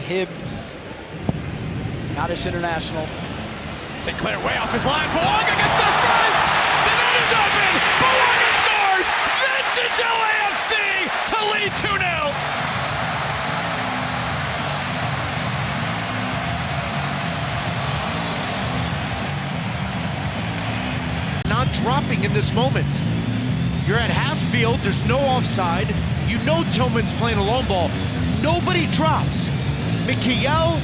Hibbs, Scottish international. Sinclair way off his line. Bouanga gets there first. The net is open. Bouanga scores. Vintage LAFC to lead 2-0. Not dropping in this moment. You're at half field. There's no offside. You know Tillman's playing a long ball. Nobody drops. Mikel,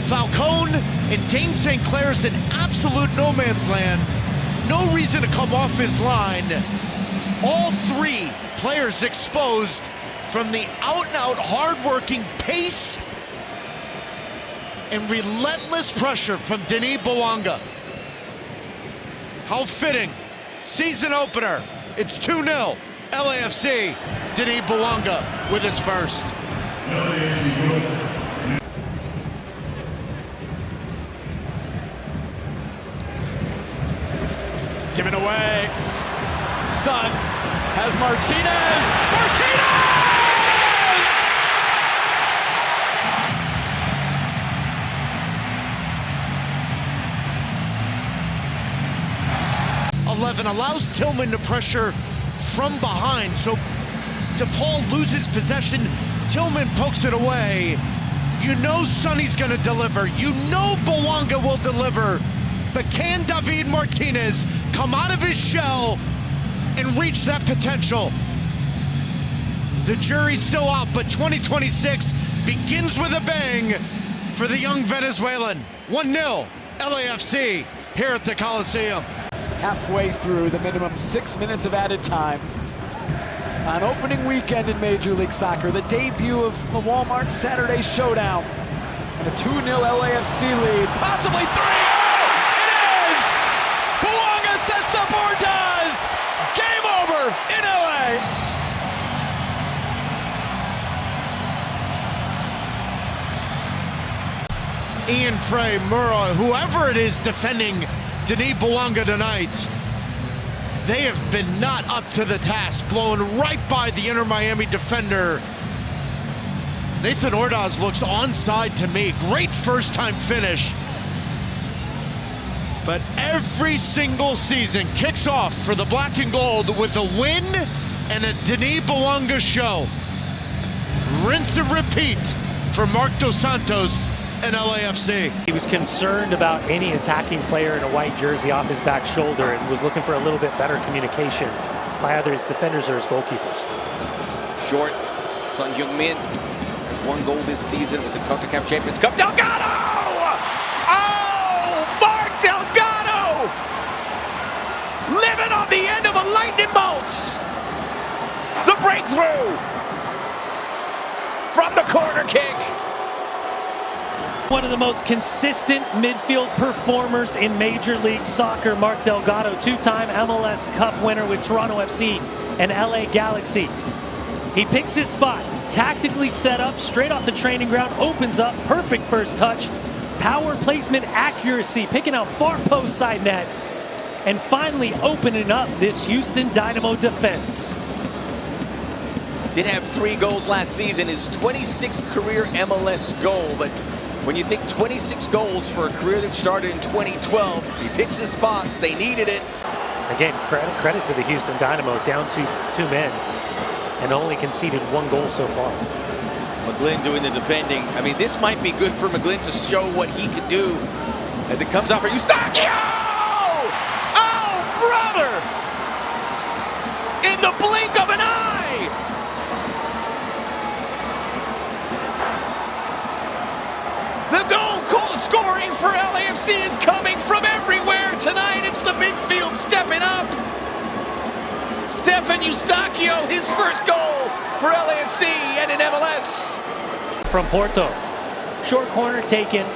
Falcone, and Dane St. Clair's in absolute no man's land. No reason to come off his line. All three players exposed from the out-and-out hard-working pace and relentless pressure from Denis Bouanga. How fitting. Season opener. It's 2-0. LAFC. Denis Bouanga with his first. Given away. Son has Martinez. Martinez! 11 allows Tillman to pressure from behind, so DePaul loses possession. Tillman pokes it away. You know Sonny's going to deliver. You know Bouanga will deliver. But can David Martinez come out of his shell and reach that potential? The jury's still out, but 2026 begins with a bang for the young Venezuelan. 1-0 LAFC here at the Coliseum. Halfway through the minimum 6 minutes of added time. On opening weekend in Major League Soccer, the debut of the Walmart Saturday Showdown. And a 2-0 LAFC lead, possibly 3-0! It is! Bouanga sets up or does! Game over in LA! Ian Frey, Murrah, whoever it is defending Denis Bouanga tonight, they have been not up to the task, blown right by the Inter Miami defender. Nathan Ordaz looks onside to me. Great first-time finish. But every single season kicks off for the black and gold with a win and a Denis Bouanga show. Rinse and repeat for Marc Dos Santos and LAFC. He was concerned about any attacking player in a white jersey off his back shoulder and was looking for a little bit better communication by either his defenders or his goalkeepers. Short, Son Heung-min has one goal this season. It was in CONCACAF Champions Cup. Delgado! Oh, Mark Delgado! Living on the end of a lightning bolt! The breakthrough! From the corner kick. One of the most consistent midfield performers in Major League Soccer, Mark Delgado, two-time MLS Cup winner with Toronto FC and LA Galaxy. He picks his spot, tactically set up, straight off the training ground, opens up, perfect first touch, power placement accuracy, picking out far post side net, and finally opening up this Houston Dynamo defense. Did have 3 goals last season, his 26th career MLS goal, but when you think 26 goals for a career that started in 2012, he picks his spots, they needed it. Again, credit to the Houston Dynamo, down to 2 men and only conceded 1 goal so far. McGlynn doing the defending. I mean, this might be good for McGlynn to show what he can do as it comes out for Eustachio! Oh, brother! In the blink of an eye! The goal scoring for LAFC is coming from everywhere tonight. It's the midfield stepping up. Stefan Eustachio, his first goal for LAFC and in MLS. From Porto, short corner taken.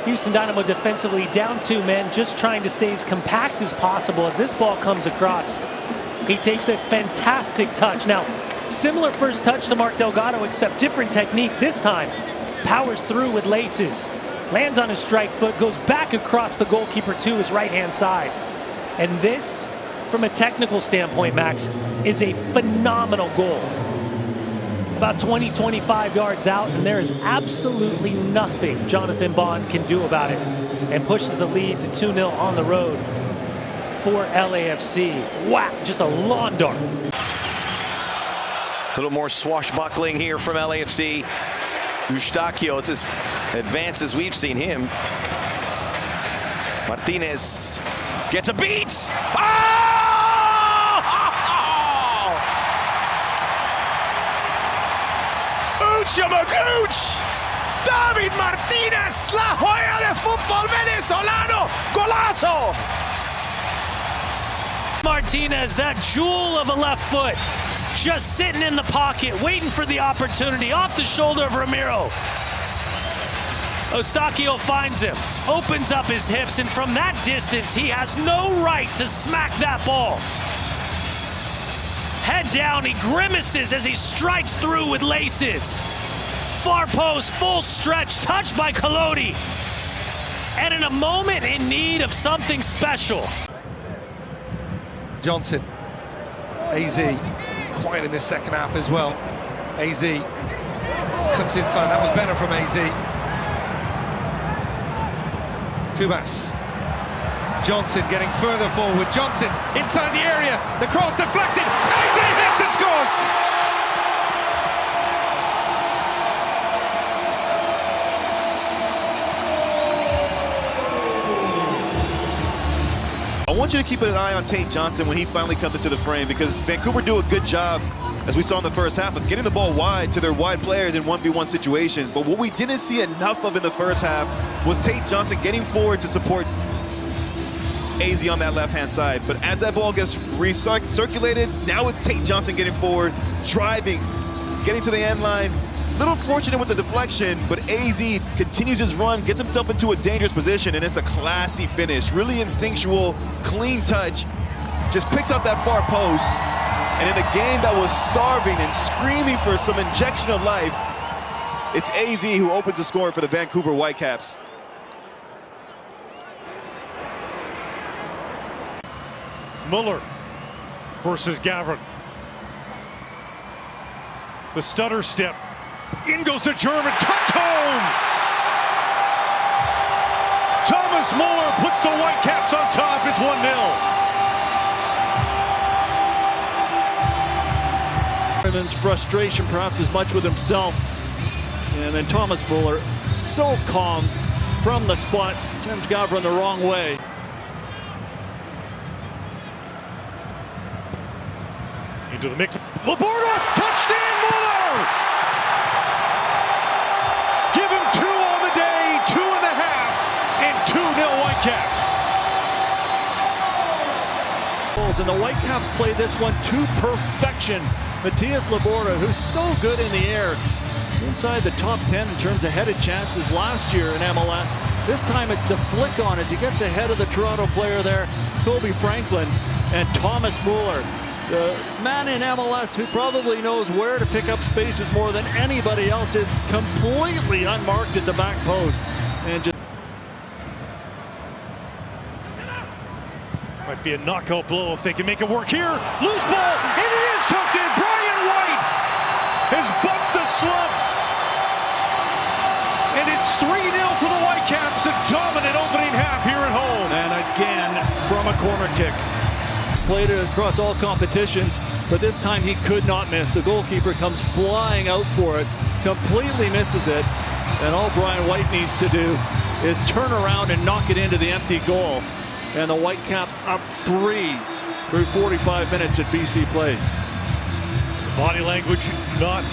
Houston Dynamo defensively down 2 men, just trying to stay as compact as possible as this ball comes across. He takes a fantastic touch. Now, similar first touch to Mark Delgado, except different technique this time. Powers through with laces, lands on his strike foot, goes back across the goalkeeper to his right-hand side. And this, from a technical standpoint, Max, is a phenomenal goal. about 20-25 yards out, and there is absolutely nothing Jonathan Bond can do about it, and pushes the lead to 2-0 on the road for LAFC. Wow, just a lawn dart. A little more swashbuckling here from LAFC. Eustachio, it's as advanced as we've seen him. Martinez gets a beat. Oh! Uchamagooch! David Martinez, la joya de fútbol venezolano, golazo! Martinez, that jewel of a left foot, just sitting in the pocket, waiting for the opportunity, off the shoulder of Ramiro. Eustachio finds him, opens up his hips, and from that distance, he has no right to smack that ball. Head down, he grimaces as he strikes through with laces. Far post, full stretch, touched by Collodi. And in a moment in need of something special. Johnson, AZ, quiet in this second half as well. AZ cuts inside, that was better from AZ. Kubas, Johnson getting further forward, Johnson inside the area, the cross deflected, AZ hits and scores! I want you to keep an eye on Tate Johnson when he finally comes into the frame, because Vancouver do a good job, as we saw in the first half, of getting the ball wide to their wide players in 1v1 situations. But what we didn't see enough of in the first half was Tate Johnson getting forward to support AZ on that left-hand side. But as that ball gets recirculated, now it's Tate Johnson getting forward, driving, getting to the end line. Little fortunate with the deflection, but AZ continues his run, gets himself into a dangerous position, and it's a classy finish. Really instinctual, clean touch. Just picks up that far post. And in a game that was starving and screaming for some injection of life, it's AZ who opens the scoring for the Vancouver Whitecaps. Muller versus Gavin. The stutter step. In goes the German, tucked home! Thomas Muller puts the Whitecaps on top, it's 1-0. Ireland's frustration perhaps as much with himself. And then Thomas Muller, so calm from the spot, sends Gavrin the wrong way. Into the mix, Laborda, touchdown Muller! Give him 2 on the day, 2.5, and 2-0 Whitecaps. And the Whitecaps play this one to perfection. Matias Laborda, who's so good in the air, inside the top 10 in terms of headed chances last year in MLS. This time it's the flick on as he gets ahead of the Toronto player there, Kobe Franklin, and Thomas Muller. The man in MLS who probably knows where to pick up spaces more than anybody else is completely unmarked at the back post. And just Might be a knockout blow if they can make it work here. Loose ball, and it is tucked in. Brian White has bumped the slump. And it's 3-0 for the Whitecaps, a dominant opening half here at home. And again from a corner kick. Played it across all competitions, but this time he could not miss. The goalkeeper comes flying out for it, completely misses it, and all Brian White needs to do is turn around and knock it into the empty goal. And the Whitecaps up 3 through 45 minutes at BC Place. Body language not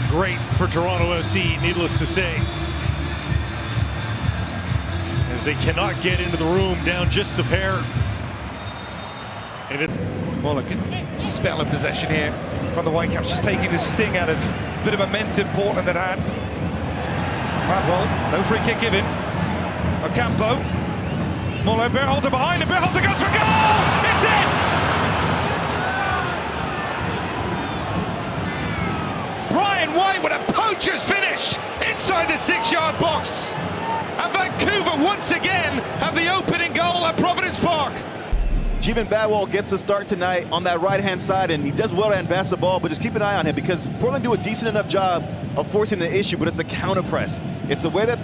great for Toronto FC, needless to say, as they cannot get into the room, down just a pair. And Mulligan, spell of possession here from the Whitecaps, just taking the sting out of a bit of momentum Portland that had. Madwell, no free kick given. Ocampo, Muller, Berhalter behind him, Berhalter goes for goal! It's in! Brian White with a poacher's finish inside the 6-yard box. And Vancouver once again have the opening goal at Providence Park. Jeevan Badwall gets the start tonight on that right-hand side, and he does well to advance the ball, but just keep an eye on him because Portland do a decent enough job of forcing the issue, but it's the counter press. It's the way that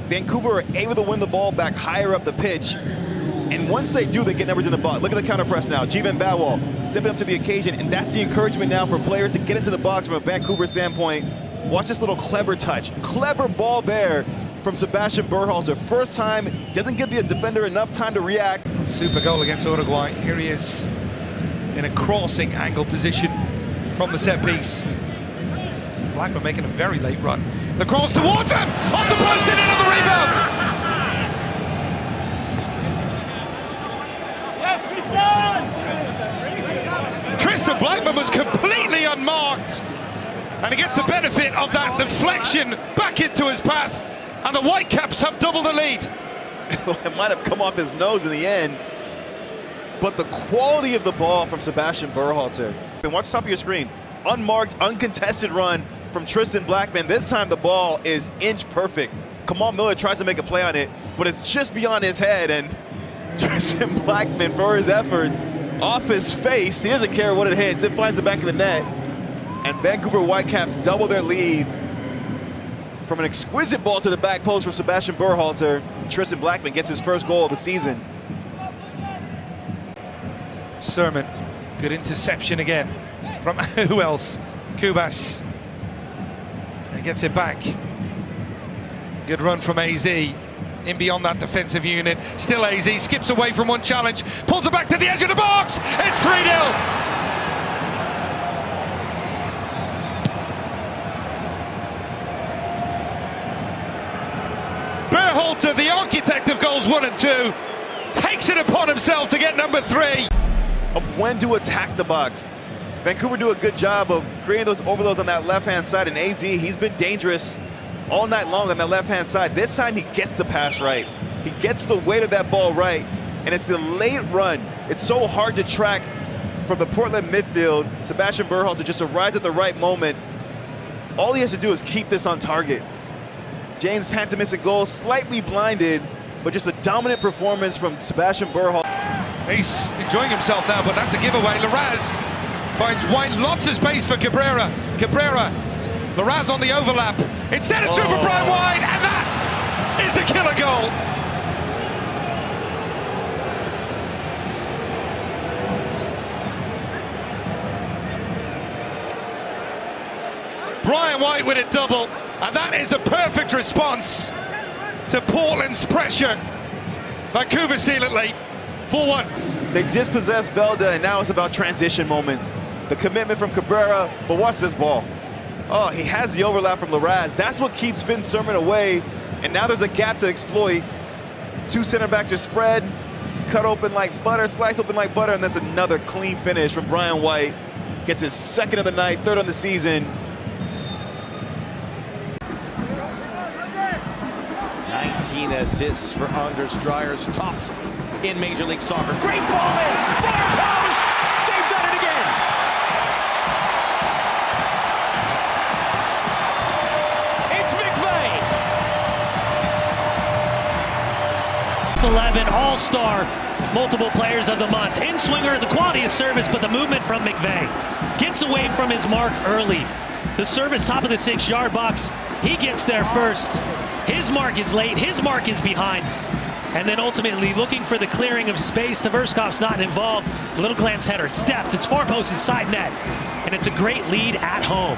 Vancouver are able to win the ball back higher up the pitch. And once they do, they get numbers in the box. Look at the counter press now. Jeevan Badwall stepping up to the occasion, and that's the encouragement now for players to get into the box from a Vancouver standpoint. Watch this little clever touch. Clever ball there from Sebastian Berhalter. First time, doesn't give the defender enough time to react. Super goal against Uruguay. Here he is in a crossing angle position from the set piece. Blackman making a very late run. The cross towards him! Off the post and in on the rebound! Tristan Blackman was completely unmarked, and he gets the benefit of that deflection back into his path, and the Whitecaps have doubled the lead. It might have come off his nose in the end, but the quality of the ball from Sebastian Berhalter. And watch the top of your screen. Unmarked, uncontested run from Tristan Blackman. This time the ball is inch perfect. Kamal Miller tries to make a play on it, but it's just beyond his head, and Tristan Blackman, for his efforts, off his face. He doesn't care what it hits. It finds the back of the net. And Vancouver Whitecaps double their lead from an exquisite ball to the back post for Sebastian Berhalter. Tristan Blackman gets his first goal of the season. Sermon, good interception again from who else? Kubas. And gets it back. Good run from AZ. In beyond that defensive unit. Still AZ, skips away from one challenge, pulls it back to the edge of the box. It's 3-0. Berhalter, the architect of goals 1 and 2, takes it upon himself to get number 3. Of when to attack the box. Vancouver do a good job of creating those overloads on that left-hand side, and AZ, he's been dangerous all night long on that left-hand side. This time he gets the pass right. He gets the weight of that ball right, and it's the late run. It's so hard to track from the Portland midfield. Sebastian Berhalter just arrives at the right moment. All he has to do is keep this on target. James Panta missing goal, slightly blinded, but just a dominant performance from Sebastian Berhalter. He's enjoying himself now, but that's a giveaway. Larraz finds White, lots of space for Cabrera. Larraz on the overlap. Instead it's through for Brian White, and that is the killer goal. Brian White with a double, and that is a perfect response to Portland's pressure. Vancouver seal it late, 4-1. They dispossessed Velda, and now it's about transition moments. The commitment from Cabrera, but watch this ball. Oh, he has the overlap from Larraz. That's what keeps Finn Sermon away, and now there's a gap to exploit. Two center backs are spread, cut open like butter, sliced open like butter, and that's another clean finish from Brian White. Gets his second of the night, third on the season. 19 assists for Anders Dreyer's tops in Major League Soccer. Great ball in, far post! They've done it again! 11 all-star, multiple players of the month. In-swinger, the quality of service, but the movement from McVeigh. Gets away from his mark early. The service top of the 6-yard box. He gets there first. His mark is late. His mark is behind. And then ultimately looking for the clearing of space. Tverskov's not involved. Little glance header. It's deft. It's far post. It's side net. And it's a great lead at home.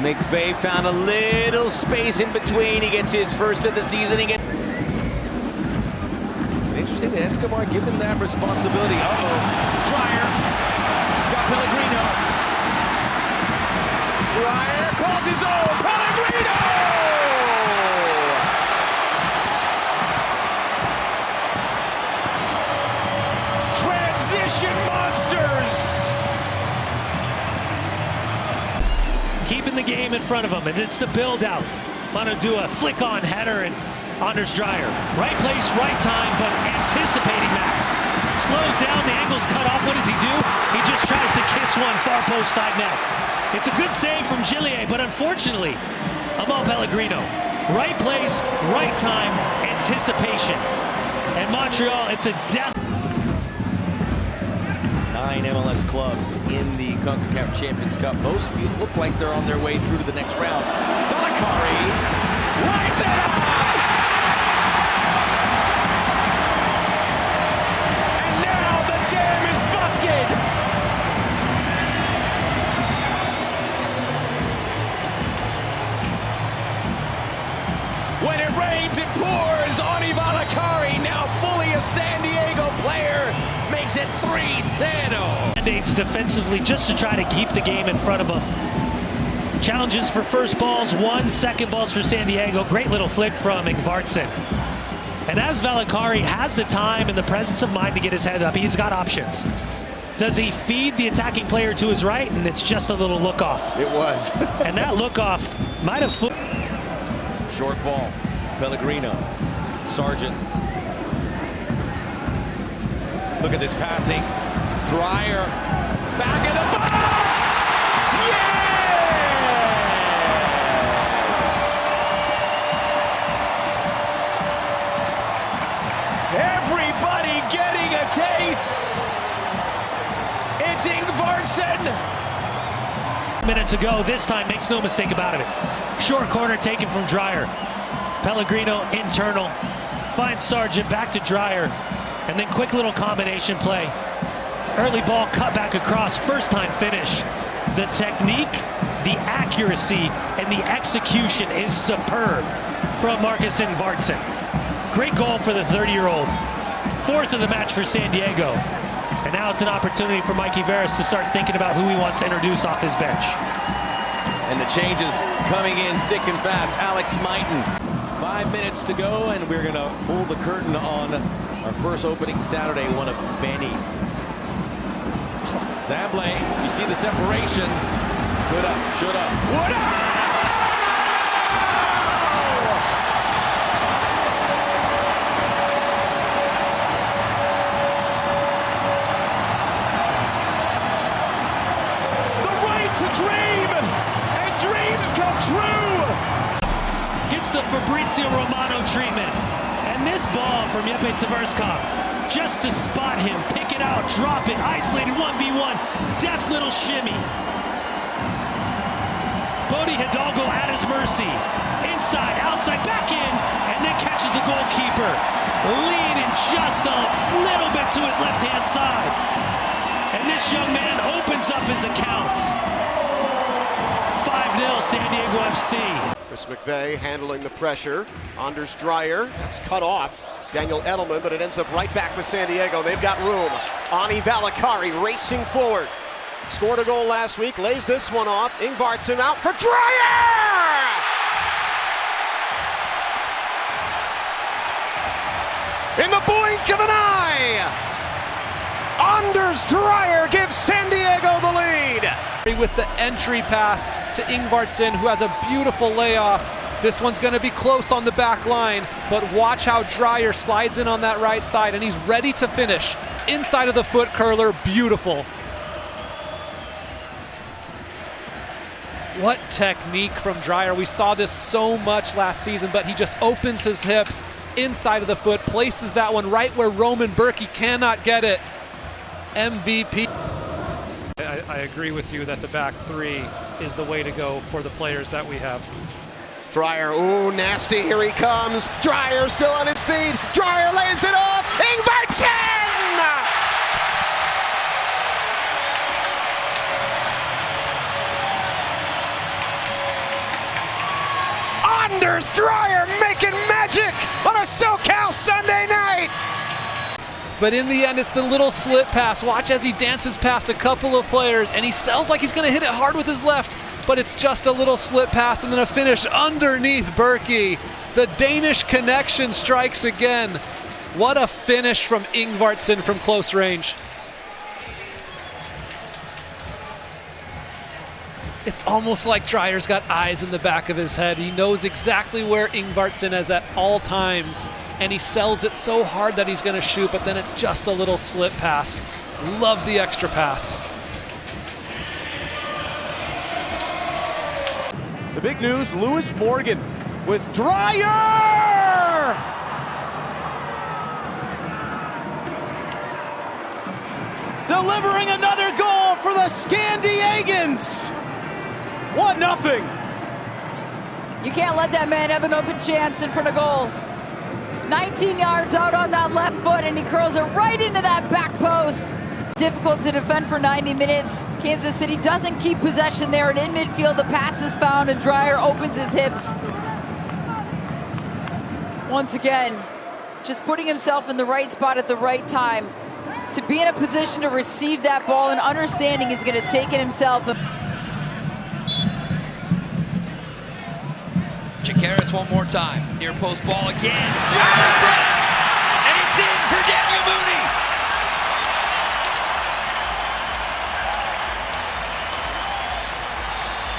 McVeigh found a little space in between. He gets his first of the season. Interesting that Escobar given that responsibility. Dreyer. He's got Pellegrino. Dreyer calls his own. Pellegrino! Transition monsters! Keeping the game in front of him, and it's the build-out. Want to do a flick-on header, and Anders Dreyer. Right place, right time, but anticipating Max. Slows down, the angle's cut off. What does he do? He just tries to kiss one far post side net. It's a good save from Gillier, but unfortunately, Amal Pellegrino Right place, right time, anticipation. And Montreal, it's a death. 9 MLS clubs in the CONCACAF Champions Cup. Most of you look like they're on their way through to the next round. Valakari lights it up! And now the dam is busted! When it rains, it pours. Ani Valakari, now fully a San Diego player, makes it 3-0. Mandates defensively just to try to keep the game in front of them. Challenges for first balls, 1 second balls for San Diego. Great little flick from Ingvartsen. And as Valakari has the time and the presence of mind to get his head up, he's got options. Does he feed the attacking player to his right? And it's just a little look off. It was. And that look off might have flipped. Short ball. Pellegrino. Sargent. Look at this passing. Dreyer. Back in the box! Yes! Everybody getting a taste. It's Ingvartsen. Minutes ago, this time makes no mistake about it. Short corner taken from Dreyer. Pellegrino internal, finds Sargent, back to Dreyer, and then quick little combination play. Early ball cut back across, first time finish. The technique, the accuracy, and the execution is superb from Marcus Ingvartsen. Great goal for the 30-year-old. 4th of the match for San Diego. And now it's an opportunity for Mikey Veras to start thinking about who he wants to introduce off his bench. And the changes coming in thick and fast. Alex Mighton. 5 minutes to go, and we're going to pull the curtain on our first opening Saturday, one of many. Zamblay, you see the separation. Coulda, shoulda, woulda! The Fabrizio Romano treatment. And this ball from Jeppe Tverskov, just to spot him, pick it out, drop it, isolated 1v1, deft little shimmy. Bodie Hidalgo at his mercy. Inside, outside, back in, and then catches the goalkeeper. Leaning just a little bit to his left-hand side. And this young man opens up his account. 5-0 San Diego FC. Chris McVeigh handling the pressure. Anders Dreyer, that's cut off. Daniel Edelman, but it ends up right back with San Diego. They've got room. Ani Valakari racing forward. Scored a goal last week, lays this one off. Ingvartsen out for Dreyer! In the blink of an eye, Anders Dreyer gives San Diego the lead. With the entry pass to Ingvartsen, who has a beautiful layoff. This one's going to be close on the back line, but watch how Dreyer slides in on that right side, and he's ready to finish. Inside of the foot curler, beautiful. What technique from Dreyer. We saw this so much last season, but he just opens his hips inside of the foot, places that one right where Roman Berkey cannot get it. MVP. I agree with you that the back three is the way to go for the players that we have. Dreyer, ooh, nasty, here he comes. Dreyer still on his feet. Dreyer lays it off. Ingvartsen! Anders Dreyer making magic on a SoCal Sunday night. But in the end, it's the little slip pass. Watch as he dances past a couple of players, and he sells like he's going to hit it hard with his left, but it's just a little slip pass and then a finish underneath Berkey. The Danish connection strikes again. What a finish from Ingvartsen from close range. It's almost like Dreyer's got eyes in the back of his head. He knows exactly where Ingvartsen is at all times, and he sells it so hard that he's going to shoot, but then it's just a little slip pass. Love the extra pass. The big news, Lewis Morgan with Dreyer! Delivering another goal for the Scandinavs! 1-0. You can't let that man have an open chance in front of goal. 19 yards out on that left foot, and he curls it right into that back post. Difficult to defend for 90 minutes. Kansas City doesn't keep possession there, and in midfield the pass is found, and Dreyer opens his hips. Once again, just putting himself in the right spot at the right time to be in a position to receive that ball and understanding he's going to take it himself. Chikaris one more time. Near post ball again. And it's in for Daniel Mooney.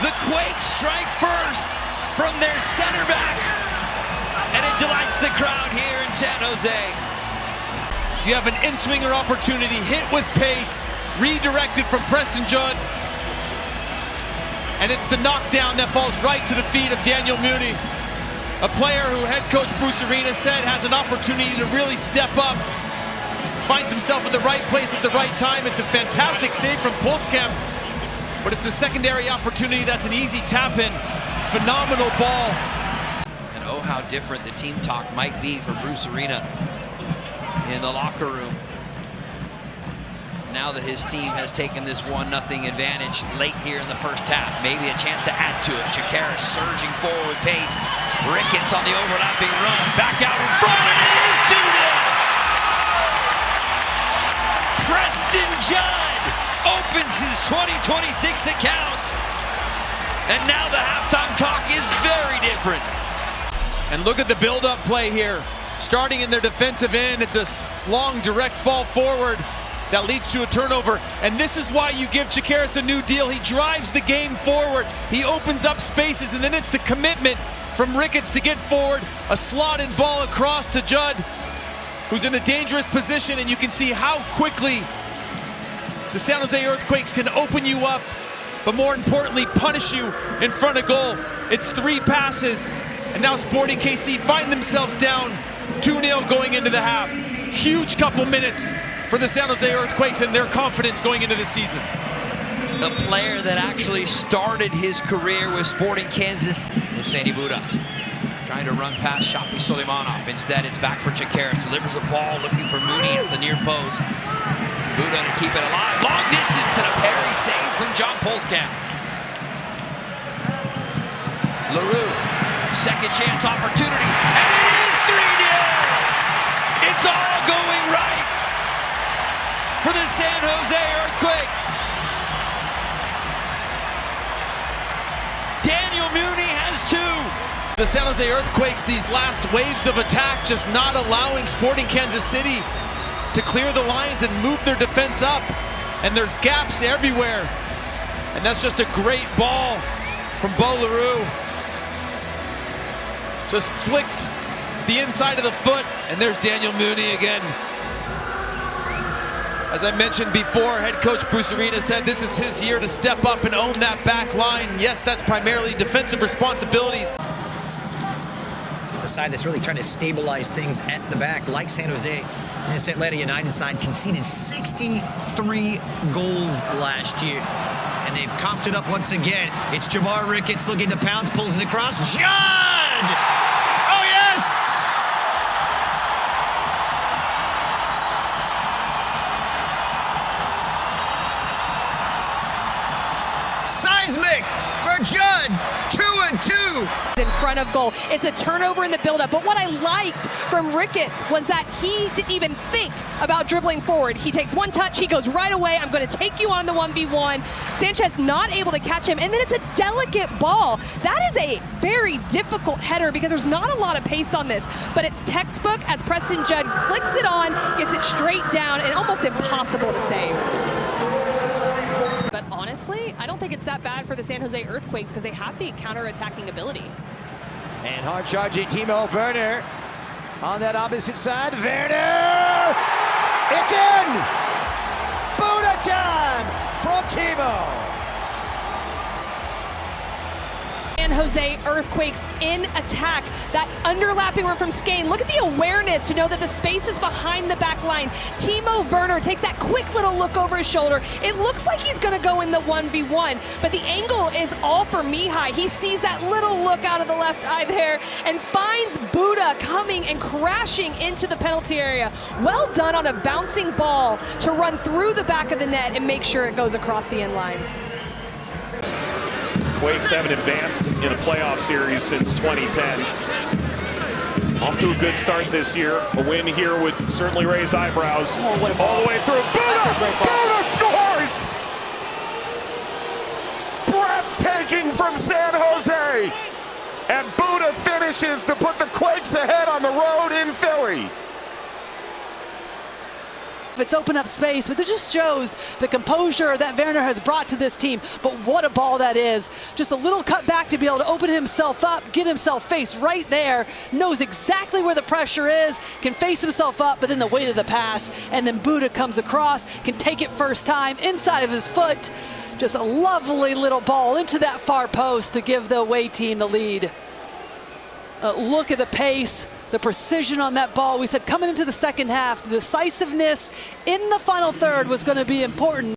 The Quakes strike first from their center back. And it delights the crowd here in San Jose. You have an in-swinger opportunity, hit with pace, redirected from Preston Judd. And it's the knockdown that falls right to the feet of Daniel Mooney. A player who head coach Bruce Arena said has an opportunity to really step up. Finds himself at the right place at the right time. It's a fantastic save from Polskamp. But it's the secondary opportunity that's an easy tap-in. Phenomenal ball. And oh, how different the team talk might be for Bruce Arena in the locker room. Now that his team has taken this 1-0 advantage late here in the first half, maybe a chance to add to it. Chikaris surging forward with pace. Ricketts on the overlapping run. Back out in front, and it is 2-0. Preston Judd opens his 2026 account. And now the halftime talk is very different. And look at the build-up play here. Starting in their defensive end, it's a long direct ball forward that leads to a turnover. And this is why you give Chikaris a new deal. He drives the game forward. He opens up spaces, and then it's the commitment from Ricketts to get forward. A slotted ball across to Judd, who's in a dangerous position, and you can see how quickly the San Jose Earthquakes can open you up, but more importantly, punish you in front of goal. It's 3 passes, and now Sporting KC find themselves down 2-0 going into the half. Huge couple minutes for the San Jose Earthquakes and their confidence going into the season. A player that actually started his career with Sporting Kansas. Hosseini Buda trying to run past Shapi Suleimanov. Instead, it's back for Chikaris. Delivers a ball, looking for Mooney at the near post. Buda to keep it alive. Long distance and a parry save from John Polskamp. LaRue, second chance opportunity, and it is 3-0! It's all going right for the San Jose Earthquakes. Daniel Mooney has 2. The San Jose Earthquakes, these last waves of attack, just not allowing Sporting Kansas City to clear the lines and move their defense up. And there's gaps everywhere. And that's just a great ball from Bo LaRue. Just flicked the inside of the foot, and there's Daniel Mooney again. As I mentioned before, head coach Bruce Arena said this is his year to step up and own that back line. Yes, that's primarily defensive responsibilities. It's a side that's really trying to stabilize things at the back, like San Jose. This Atlanta United side conceded 63 goals last year. And they've coughed it up once again. It's Jamar Ricketts looking to pounce, pulls it across. Judd! Oh, yes! Seismic for Judd, 2-2. In front of goal. It's a turnover in the buildup. But what I liked from Ricketts was that he didn't even think about dribbling forward. He takes one touch, he goes right away. I'm going to take you on the 1v1. Sanchez not able to catch him, and then it's a delicate ball. That is a very difficult header because there's not a lot of pace on this, but it's textbook as Preston Judd clicks it on, gets it straight down, and almost impossible to save. But honestly, I don't think it's that bad for the San Jose Earthquakes because they have the counter-attacking ability. And hard charging Timo Werner on that opposite side. Werner! It's in! Buda time from Timo! San Jose Earthquakes in attack. That underlapping run from Skane. Look at the awareness to know that the space is behind the back line. Timo Werner takes that quick little look over his shoulder. It looks like he's going to go in the 1v1, but the angle is all for Mihai. He sees that little look out of the left eye there and finds Buda coming and crashing into the penalty area. Well done on a bouncing ball to run through the back of the net and make sure it goes across the end line. Quakes haven't advanced in a playoff series since 2010. Off to a good start this year. A win here would certainly raise eyebrows. All the way through. Buda scores! Breathtaking from San Jose. And Buda finishes to put the Quakes ahead on the road in Philly. It's opened up space, but it just shows the composure that Werner has brought to this team. But what a ball that is. Just a little cut back to be able to open himself up, get himself faced right there, knows exactly where the pressure is, can face himself up, but then the weight of the pass, and then Buda comes across, can take it first time inside of his foot. Just a lovely little ball into that far post to give the away team the lead. Look at the pace, the precision on that ball. We said coming into the second half, the decisiveness in the final third was going to be important.